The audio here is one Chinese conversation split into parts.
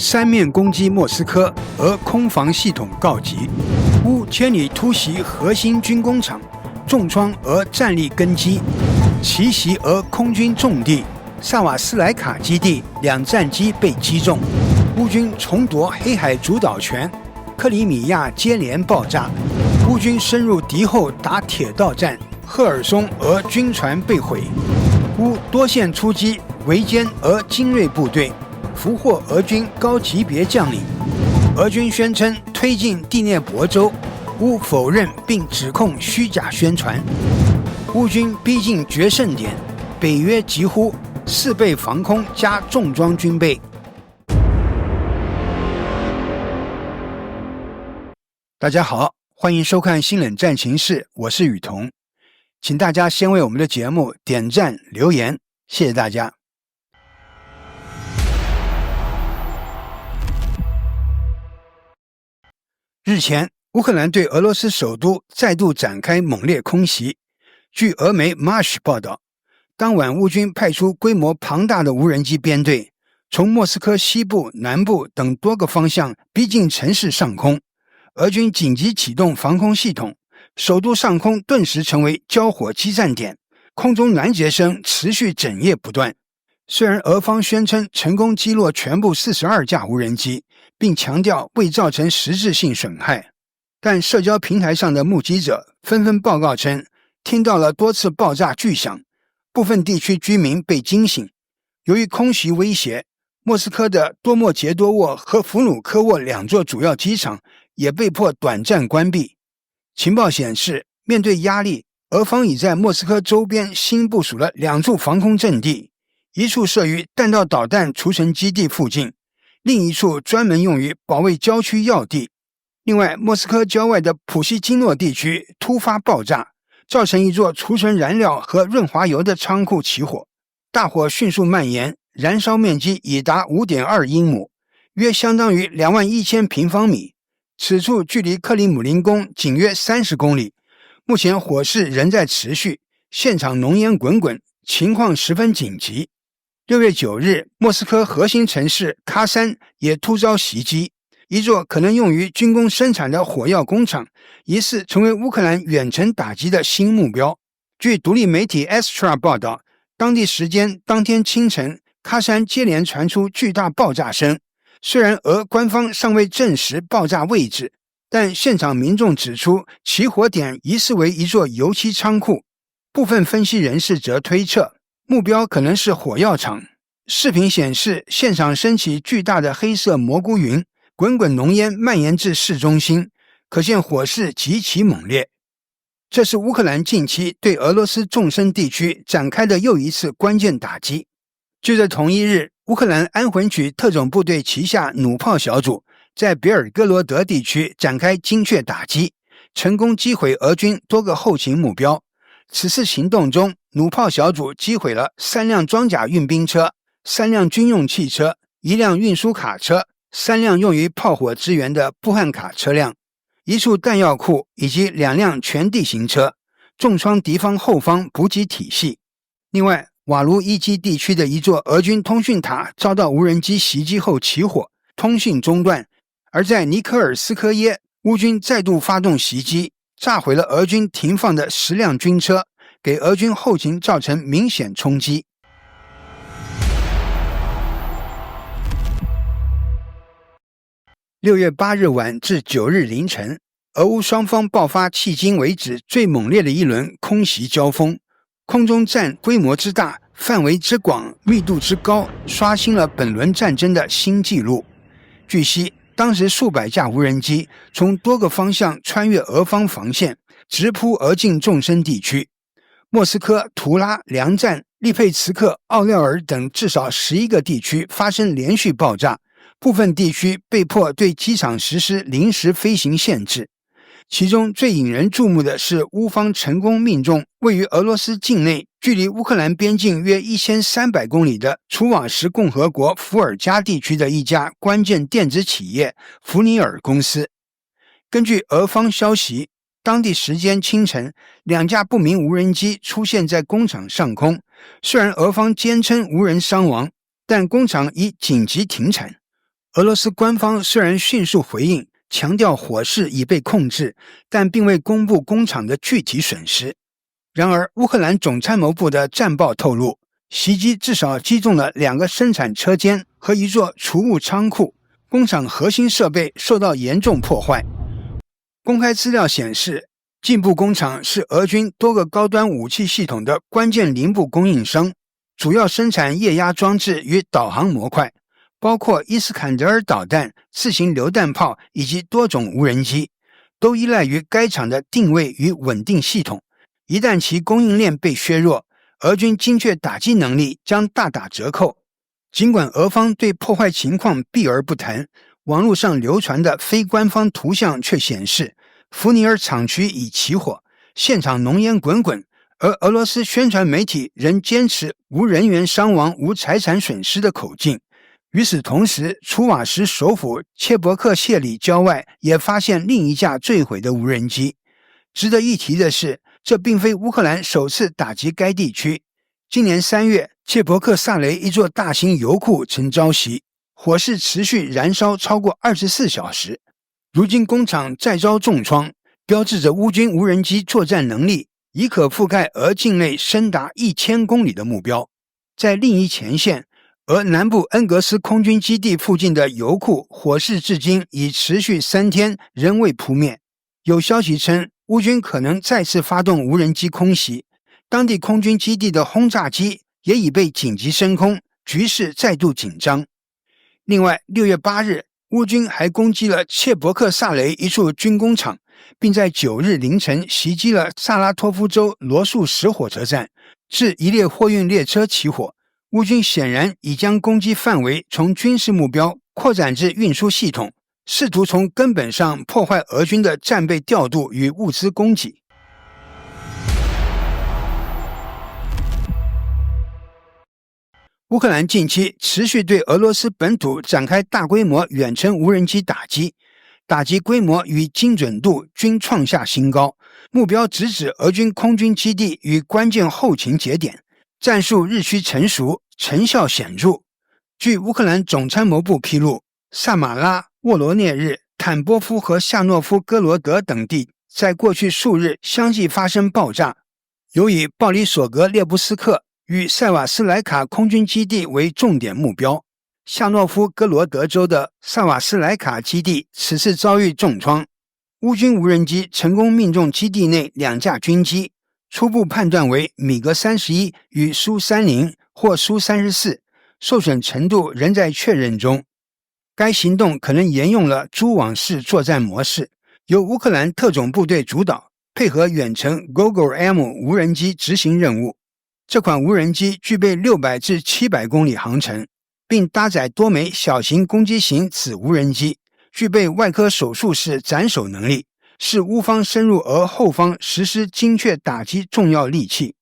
三面攻击莫斯科，俄空防系统告急。乌千里突袭核心军工厂，重创俄战力根基。奇袭俄空军重地，萨瓦斯莱卡基地2战机被击中。乌军重夺黑海主导权，克里米亚接连爆炸。乌军深入敌后打铁道战，赫尔松俄军船被毁。乌多线出击，围歼俄精锐部队，俘获俄军高级别将领。俄军宣称推进第聂伯州，乌否认并指控虚假宣传。乌军逼近决胜点，北约急呼4倍防空加重装军备。大家好，欢迎收看新冷战情室，我是雨桐，请大家先为我们的节目点赞留言，谢谢大家。日前，乌克兰对俄罗斯首都再度展开猛烈空袭。据俄媒 Mash 报道，当晚乌军派出规模庞大的无人机编队，从莫斯科西部、南部等多个方向逼近城市上空。俄军紧急启动防空系统，首都上空顿时成为交火激战点，空中拦截声持续整夜不断。虽然俄方宣称成功击落全部42架无人机，并强调未造成实质性损害，但社交平台上的目击者纷纷报告称，听到了多次爆炸巨响，部分地区居民被惊醒。由于空袭威胁，莫斯科的多莫杰多沃和弗努科沃2座主要机场也被迫短暂关闭。情报显示，面对压力，俄方已在莫斯科周边新部署了2处防空阵地，一处设于弹道导弹储存基地附近，另一处专门用于保卫郊区要地。另外，莫斯科郊外的普希金诺地区突发爆炸，造成一座储存燃料和润滑油的仓库起火，大火迅速蔓延，燃烧面积已达 5.2 英亩，约相当于21000平方米。此处距离克里姆林宫仅约30公里，目前火势仍在持续，现场浓烟滚滚，情况十分紧急。6月9日，莫斯科核心城市喀山也突遭袭击，一座可能用于军工生产的火药工厂疑似成为乌克兰远程打击的新目标。据独立媒体 Astra 报道，当地时间当天清晨，喀山接连传出巨大爆炸声。虽然俄官方尚未证实爆炸位置，但现场民众指出起火点疑似为一座油漆仓库。部分分析人士则推测，目标可能是火药厂。视频显示，现场升起巨大的黑色蘑菇云，滚滚浓烟蔓延至市中心，可见火势极其猛烈。这是乌克兰近期对俄罗斯纵深地区展开的又一次关键打击。就在同一日，乌克兰安魂曲特种部队旗下弩炮小组在别尔哥罗德地区展开精确打击，成功击毁俄军多个后勤目标。此次行动中，弩炮小组击毁了3辆装甲运兵车、3辆军用汽车、1辆运输卡车、3辆用于炮火支援的布汉卡车辆、1处弹药库以及2辆全地形车，重创敌方后方补给体系。另外，瓦卢伊基地区的一座俄军通讯塔遭到无人机袭击后起火，通讯中断。而在尼科尔斯科耶，乌军再度发动袭击，炸毁了俄军停放的10辆军车，给俄军后勤造成明显冲击。6月8日晚至9日凌晨，俄乌双方爆发迄今为止最猛烈的一轮空袭交锋。空中战规模之大、范围之广、密度之高，刷新了本轮战争的新纪录。据悉，当时数百架无人机从多个方向穿越俄方防线，直扑俄境纵深地区。莫斯科、图拉、梁站、利佩茨克、奥廖尔等至少11个地区发生连续爆炸，部分地区被迫对机场实施临时飞行限制。其中最引人注目的是，乌方成功命中位于俄罗斯境内、距离乌克兰边境约1300公里的楚瓦什共和国伏尔加地区的一家关键电子企业弗尼尔公司。根据俄方消息，当地时间清晨，2架不明无人机出现在工厂上空。虽然俄方坚称无人伤亡，但工厂已紧急停产。俄罗斯官方虽然迅速回应，强调火势已被控制，但并未公布工厂的具体损失。然而，乌克兰总参谋部的战报透露，袭击至少击中了2个生产车间和一座储物仓库，工厂核心设备受到严重破坏。公开资料显示，进步工厂是俄军多个高端武器系统的关键零部供应商，主要生产液压装置与导航模块，包括伊斯坎德尔导弹、自行榴弹炮以及多种无人机，都依赖于该厂的定位与稳定系统。一旦其供应链被削弱，俄军精确打击能力将大打折扣。尽管俄方对破坏情况避而不谈，网络上流传的非官方图像却显示，福尼尔厂区已起火，现场浓烟滚滚，而俄罗斯宣传媒体仍坚持无人员伤亡、无财产损失的口径。与此同时，楚瓦什首府切伯克谢里郊外也发现另一架坠毁的无人机。值得一提的是，这并非乌克兰首次打击该地区。今年3月，切伯克萨雷一座大型油库曾遭袭，火势持续燃烧超过24小时。如今工厂再遭重创，标志着乌军无人机作战能力已可覆盖俄境内深达1000公里的目标。在另一前线，俄南部恩格斯空军基地附近的油库火势至今已持续3天，仍未扑灭。有消息称，乌军可能再次发动无人机空袭，当地空军基地的轰炸机也已被紧急升空，局势再度紧张。另外，6月8日，乌军还攻击了切伯克萨雷一处军工厂，并在9日凌晨袭击了萨拉托夫州罗素什火车站，致一列货运列车起火。乌军显然已将攻击范围从军事目标扩展至运输系统，试图从根本上破坏俄军的战备调度与物资供给。乌克兰近期持续对俄罗斯本土展开大规模远程无人机打击，打击规模与精准度均创下新高，目标直指俄军空军基地与关键后勤节点，战术日趋成熟，成效显著。据乌克兰总参谋部披露，萨马拉、沃罗涅日、坦波夫和夏诺夫哥罗德等地在过去数日相继发生爆炸，尤以鲍里索格列布斯克与塞瓦斯莱卡空军基地为重点目标。夏诺夫哥罗德州的萨瓦斯莱卡基地此次遭遇重创，乌军无人机成功命中基地内2架军机，初步判断为米格31与苏30或苏34，受损程度仍在确认中。该行动可能沿用了蛛网式作战模式，由乌克兰特种部队主导，配合远程 Gogol-M 无人机执行任务。这款无人机具备600至700公里航程，并搭载多枚小型攻击型子无人机，具备外科手术式斩首能力，是乌方深入俄后方实施精确打击重要利器。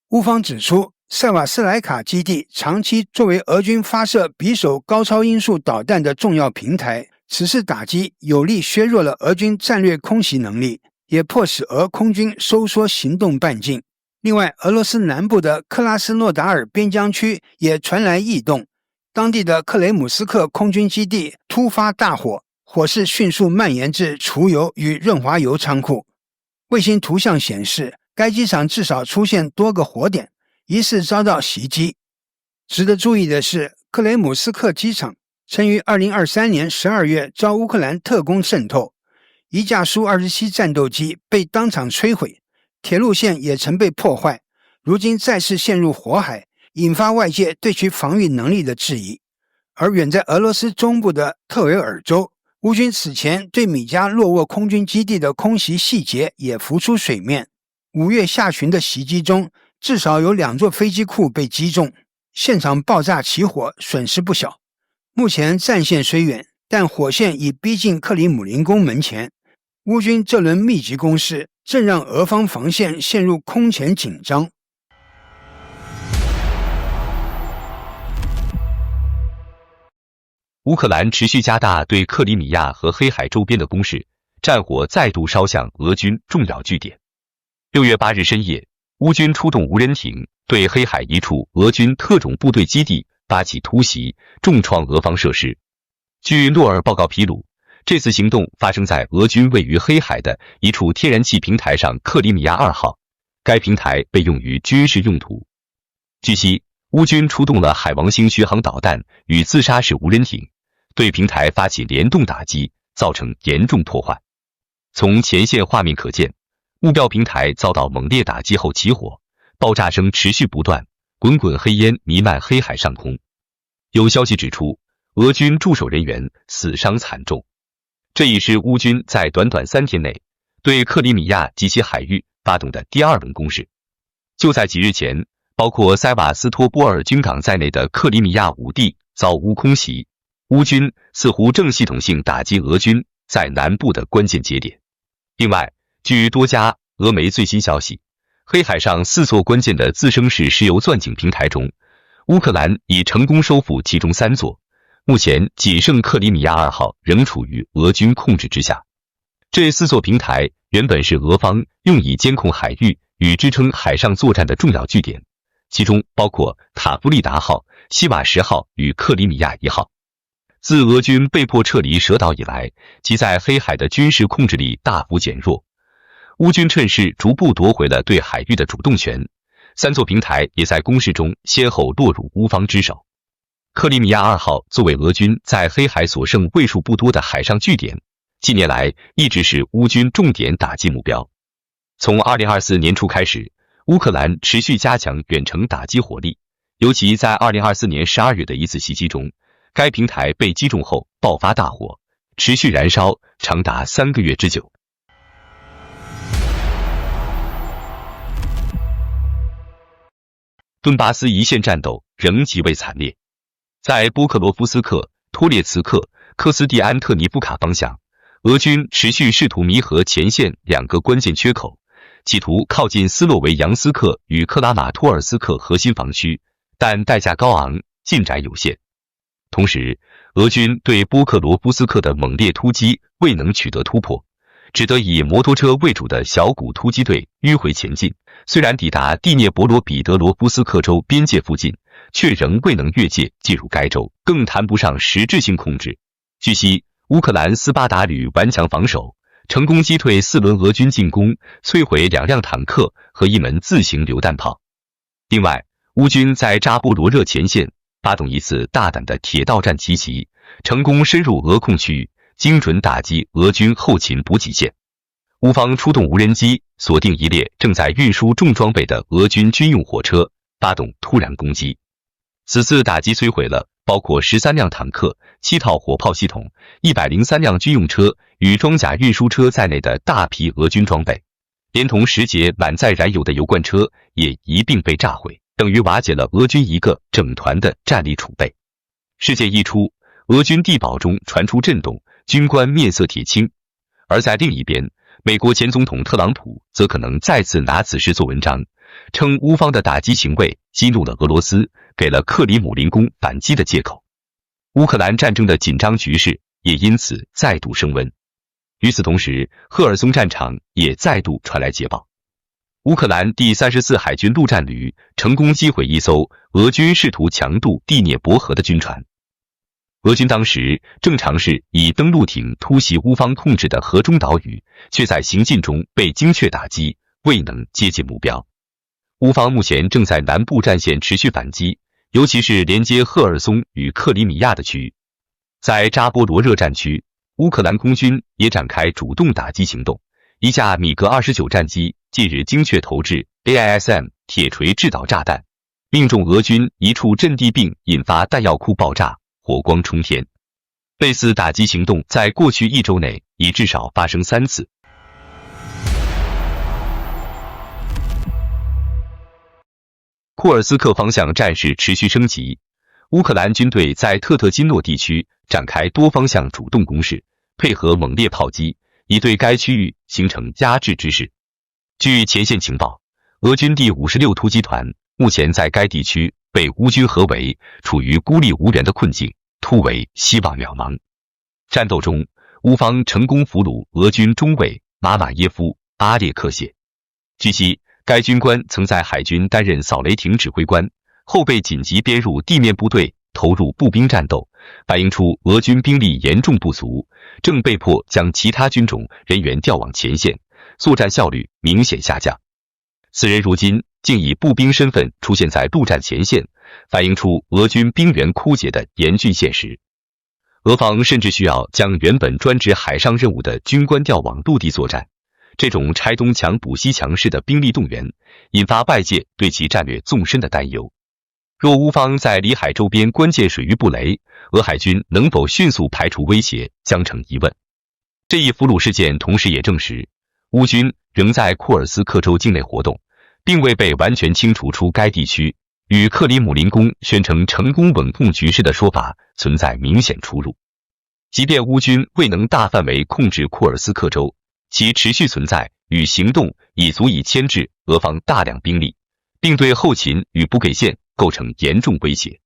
乌方指出，塞瓦斯莱卡基地长期作为俄军发射匕首高超音速导弹的重要平台，此次打击有力削弱了俄军战略空袭能力，也迫使俄空军收缩行动半径。另外，俄罗斯南部的克拉斯诺达尔边疆区也传来异动，当地的克雷姆斯克空军基地突发大火，火势迅速蔓延至储油与润滑油仓库。卫星图像显示，该机场至少出现多个火点，疑似遭到袭击。值得注意的是，克雷姆斯克机场曾于2023年12月遭乌克兰特工渗透，一架苏27战斗机被当场摧毁，铁路线也曾被破坏，如今再次陷入火海，引发外界对其防御能力的质疑。而远在俄罗斯中部的特维尔州，乌军此前对米加洛沃空军基地的空袭细节也浮出水面。5月下旬的袭击中，至少有2座飞机库被击中，现场爆炸起火，损失不小。目前战线虽远，但火线已逼近克里姆林宫门前。乌军这轮密集攻势正让俄方防线陷入空前紧张。乌克兰持续加大对克里米亚和黑海周边的攻势，战火再度烧向俄军重要据点。6月8日深夜，乌军出动无人艇对黑海一处俄军特种部队基地发起突袭，重创俄方设施。据诺尔报告披露，这次行动发生在俄军位于黑海的一处天然气平台上克里米亚2号，该平台被用于军事用途。据悉，乌军出动了海王星巡航导弹与自杀式无人艇，对平台发起联动打击，造成严重破坏。从前线画面可见，目标平台遭到猛烈打击后起火，爆炸声持续不断，滚滚黑烟弥漫黑海上空。有消息指出，俄军驻守人员死伤惨重。这已是乌军在短短3天内对克里米亚及其海域发动的第2轮攻势。就在几日前，包括塞瓦斯托波尔军港在内的克里米亚5地遭乌空袭，乌军似乎正系统性打击俄军在南部的关键节点。另外，据多家俄媒最新消息，黑海上4座关键的自升式石油钻井平台中，乌克兰已成功收复其中3座，目前仅剩克里米亚2号仍处于俄军控制之下。这4座平台原本是俄方用以监控海域与支撑海上作战的重要据点，其中包括塔夫利达号、西瓦什号与克里米亚1号。自俄军被迫撤离蛇岛以来，其在黑海的军事控制力大幅减弱。乌军趁势逐步夺回了对海域的主动权，3座平台也在攻势中先后落入乌方之手。克里米亚2号作为俄军在黑海所剩为数不多的海上据点，近年来一直是乌军重点打击目标。从2024年初开始，乌克兰持续加强远程打击火力，尤其在2024年12月的一次袭击中，该平台被击中后爆发大火，持续燃烧长达3个月之久。顿巴斯一线战斗仍极为惨烈，在波克罗夫斯克、托列茨克、科斯蒂安特尼夫卡方向，俄军持续试图弥合前线2个关键缺口，企图靠近斯洛维扬斯克与克拉马托尔斯克核心防区，但代价高昂，进展有限。同时，俄军对波克罗夫斯克的猛烈突击未能取得突破，只得以摩托车为主的小股突击队迂回前进。虽然抵达第聂伯罗彼得罗夫斯克州边界附近，却仍未能越界进入该州，更谈不上实质性控制。据悉，乌克兰斯巴达旅顽强防守，成功击退4轮俄军进攻，摧毁2辆坦克和1门自行榴弹炮。另外，乌军在扎波罗热前线发动一次大胆的铁道战奇袭，成功深入俄控区域，精准打击俄军后勤补给线。乌方出动无人机，锁定一列正在运输重装备的俄军军用火车，发动突然攻击。此次打击摧毁了包括13辆坦克、7套火炮系统、103辆军用车与装甲运输车在内的大批俄军装备，连同10节满载燃油的油罐车也一并被炸毁，等于瓦解了俄军一个整团的战力储备。事件一出，俄军地堡中传出震动，军官面色铁青。而在另一边，美国前总统特朗普则可能再次拿此事做文章，称乌方的打击行为激怒了俄罗斯，给了克里姆林宫反击的借口。乌克兰战争的紧张局势也因此再度升温。与此同时，赫尔松战场也再度传来捷报，乌克兰第34海军陆战旅成功击毁一艘俄军试图强渡第聂伯河的军船。俄军当时正尝试以登陆艇突袭乌方控制的河中岛屿，却在行进中被精确打击，未能接近目标。乌方目前正在南部战线持续反击，尤其是连接赫尔松与克里米亚的区域。在扎波罗热战区，乌克兰空军也展开主动打击行动，一架米格29战机近日精确投掷 AISM 铁锤制导炸弹，命中俄军一处阵地并引发弹药库爆炸，火光冲天。类似打击行动在过去1周内已至少发生3次。库尔斯克方向战事持续升级，乌克兰军队在特特金诺地区展开多方向主动攻势，配合猛烈炮击，以对该区域形成压制之势。据前线情报，俄军第56突击团目前在该地区被乌军合围，处于孤立无援的困境，突围希望渺茫。战斗中，乌方成功俘虏俄军中尉马马耶夫·阿列克谢。据悉，该军官曾在海军担任扫雷艇指挥官，后被紧急编入地面部队，投入步兵战斗，反映出俄军兵力严重不足，正被迫将其他军种人员调往前线，作战效率明显下降。此人如今竟以步兵身份出现在陆战前线，反映出俄军兵源枯竭的严峻现实。俄方甚至需要将原本专职海上任务的军官调往陆地作战，这种拆东墙补西墙式的兵力动员，引发外界对其战略纵深的担忧。若乌方在里海周边关键水域布雷，俄海军能否迅速排除威胁将成疑问。这一俘虏事件同时也证实，乌军仍在库尔斯克州境内活动，并未被完全清除出该地区，与克里姆林宫宣称成功稳控局势的说法存在明显出入。即便乌军未能大范围控制库尔斯克州，其持续存在与行动已足以牵制俄方大量兵力，并对后勤与补给线构成严重威胁。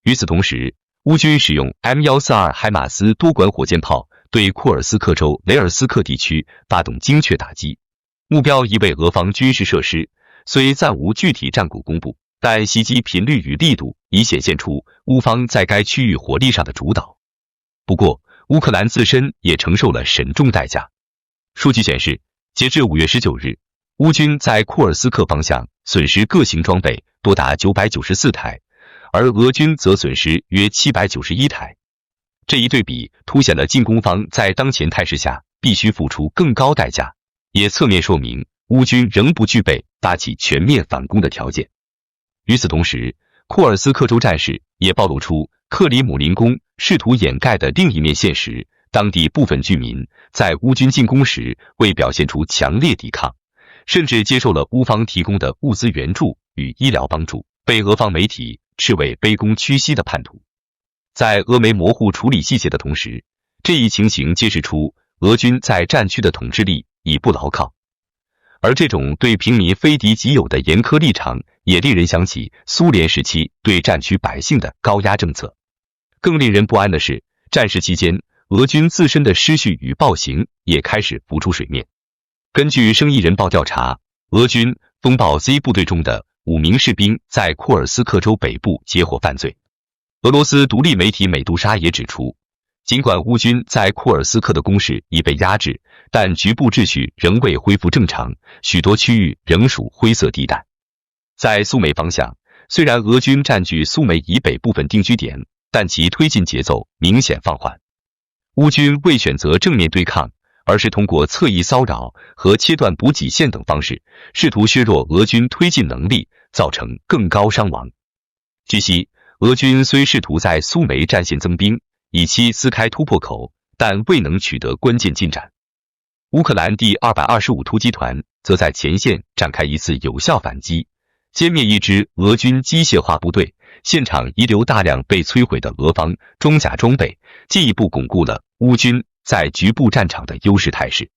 与此同时，乌军使用 M142海马斯多管火箭炮对库尔斯克州雷尔斯克地区发动精确打击，目标已为俄方军事设施，虽暂无具体战果公布，但袭击频率与力度已显现出乌方在该区域火力上的主导。不过，乌克兰自身也承受了沉重代价。数据显示，截至5月19日，乌军在库尔斯克方向损失各型装备多达994台，而俄军则损失约791台。这一对比凸显了进攻方在当前态势下必须付出更高代价，也侧面说明乌军仍不具备发起全面反攻的条件。与此同时，库尔斯克州战事也暴露出克里姆林宫试图掩盖的另一面现实，当地部分居民在乌军进攻时未表现出强烈抵抗，甚至接受了乌方提供的物资援助与医疗帮助，被俄方媒体斥为卑躬屈膝的叛徒。在俄媒模糊处理细节的同时，这一情形揭示出俄军在战区的统治力已不牢靠。而这种对平民非敌即友的严苛立场，也令人想起苏联时期对战区百姓的高压政策。更令人不安的是，战事期间，俄军自身的失序与暴行也开始浮出水面。根据生意人报调查，俄军风暴 Z 部队中的5名士兵在库尔斯克州北部结伙犯罪。俄罗斯独立媒体美杜莎也指出，尽管乌军在库尔斯克的攻势已被压制，但局部秩序仍未恢复正常，许多区域仍属灰色地带。在苏梅方向，虽然俄军占据苏梅以北部分定居点，但其推进节奏明显放缓。乌军未选择正面对抗，而是通过侧翼骚扰和切断补给线等方式，试图削弱俄军推进能力，造成更高伤亡。据悉，俄军虽试图在苏梅战线增兵，以期撕开突破口，但未能取得关键进展。乌克兰第225突击团则在前线展开一次有效反击，歼灭一支俄军机械化部队，现场遗留大量被摧毁的俄方装甲装备，进一步巩固了乌军在局部战场的优势态势。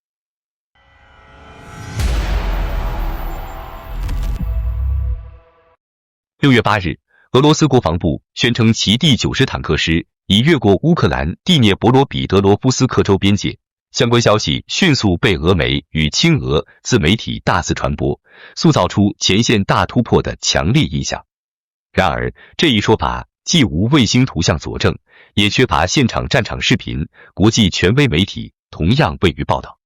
6月8日，俄罗斯国防部宣称其第90坦克师已越过乌克兰第聂伯罗彼得罗夫斯克州边界。相关消息迅速被俄媒与亲俄自媒体大肆传播，塑造出前线大突破的强烈印象。然而，这一说法既无卫星图像佐证，也缺乏现场战场视频，国际权威媒体同样未予报道。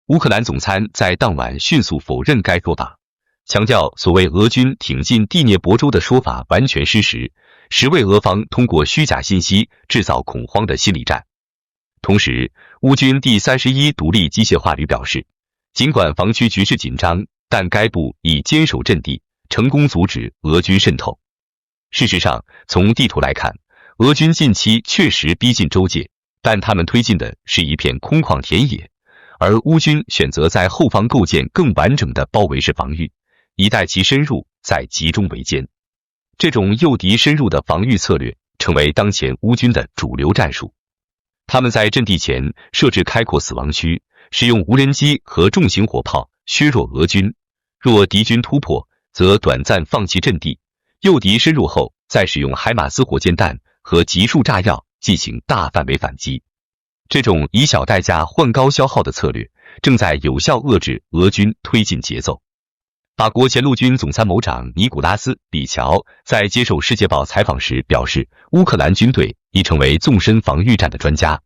乌克兰总参在当晚迅速否认该说法，强调所谓俄军挺进第聂伯州的说法完全失实，实为俄方通过虚假信息制造恐慌的心理战。同时，乌军第31独立机械化旅表示，尽管防区局势紧张，但该部已坚守阵地，成功阻止俄军渗透。事实上，从地图来看，俄军近期确实逼近州界，但他们推进的是一片空旷田野，而乌军选择在后方构建更完整的包围式防御，以待其深入再集中围歼。这种诱敌深入的防御策略成为当前乌军的主流战术。他们在阵地前设置开阔死亡区，使用无人机和重型火炮削弱俄军，若敌军突破，则短暂放弃阵地，诱敌深入后再使用海马斯火箭弹和集束炸药进行大范围反击。这种以小代价换高消耗的策略正在有效遏制俄军推进节奏。法国前陆军总参谋长尼古拉斯·里乔在接受《世界报》采访时表示，乌克兰军队已成为纵深防御战的专家。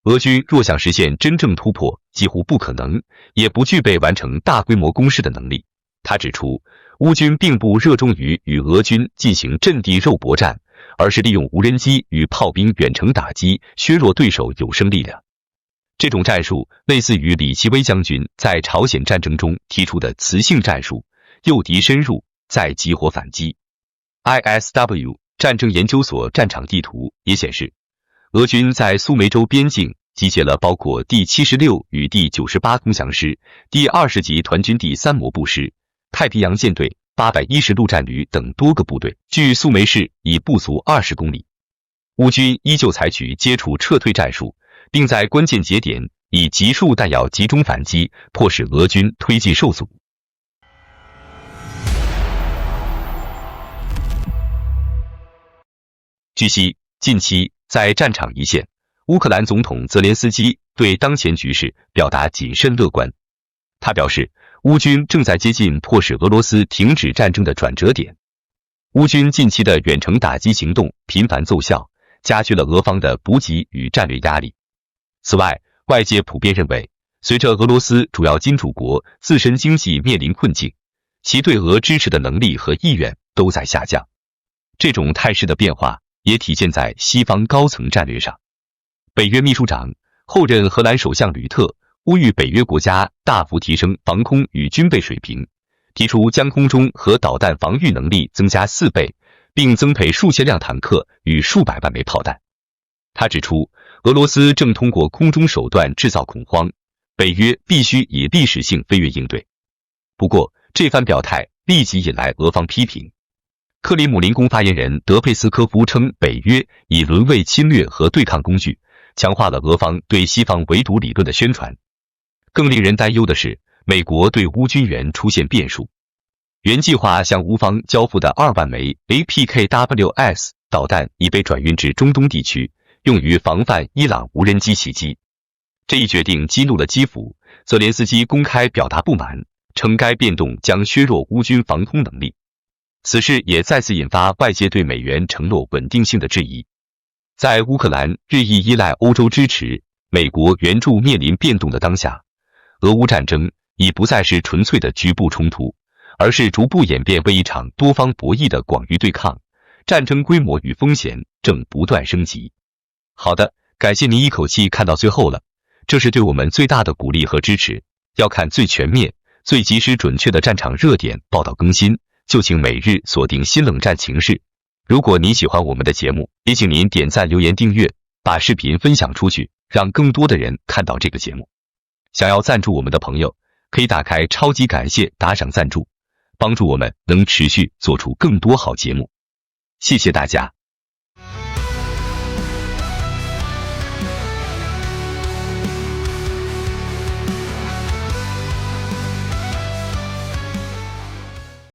俄军若想实现真正突破，几乎不可能，也不具备完成大规模攻势的能力。他指出，乌军并不热衷于与俄军进行阵地肉搏战，而是利用无人机与炮兵远程打击，削弱对手有生力量。这种战术类似于李奇微将军在朝鲜战争中提出的磁性战术，诱敌深入，再激活反击。ISW 战争研究所战场地图也显示，俄军在苏梅州边境集结了包括第76与第98空降师、第20级团军第3摩步师、太平洋舰队、810陆战旅等多个部队，距苏梅市已不足20公里。乌军依旧采取接触撤退战术，并在关键节点以集束弹药集中反击，迫使俄军推进受阻。据悉，近期在战场一线，乌克兰总统泽连斯基对当前局势表达谨慎乐观。他表示，乌军正在接近迫使俄罗斯停止战争的转折点。乌军近期的远程打击行动频繁奏效，加剧了俄方的补给与战略压力。此外，外界普遍认为，随着俄罗斯主要金主国自身经济面临困境，其对俄支持的能力和意愿都在下降。这种态势的变化也体现在西方高层战略上。北约秘书长、后任荷兰首相吕特呼吁北约国家大幅提升防空与军备水平，提出将空中和导弹防御能力增加4倍，并增配数千辆坦克与数百万枚炮弹。他指出，俄罗斯正通过空中手段制造恐慌，北约必须以历史性飞跃应对。不过，这番表态立即引来俄方批评。克里姆林宫发言人德佩斯科夫称，北约已沦为侵略和对抗工具，强化了俄方对西方围堵理论的宣传。更令人担忧的是，美国对乌军援出现变数。原计划向乌方交付的2万枚 APKWS 导弹已被转运至中东地区，用于防范伊朗无人机袭击。这一决定激怒了基辅，泽连斯基公开表达不满，称该变动将削弱乌军防空能力。此事也再次引发外界对美元承诺稳定性的质疑。在乌克兰日益依赖欧洲支持、美国援助面临变动的当下，俄乌战争已不再是纯粹的局部冲突，而是逐步演变为一场多方博弈的广域对抗，战争规模与风险正不断升级。好的，感谢您一口气看到最后了，这是对我们最大的鼓励和支持。要看最全面、最及时准确的战场热点报道更新，就请每日锁定新冷战情势。如果您喜欢我们的节目，也请您点赞、留言、订阅，把视频分享出去，让更多的人看到这个节目。想要赞助我们的朋友，可以打开超级感谢打赏赞助，帮助我们能持续做出更多好节目。谢谢大家。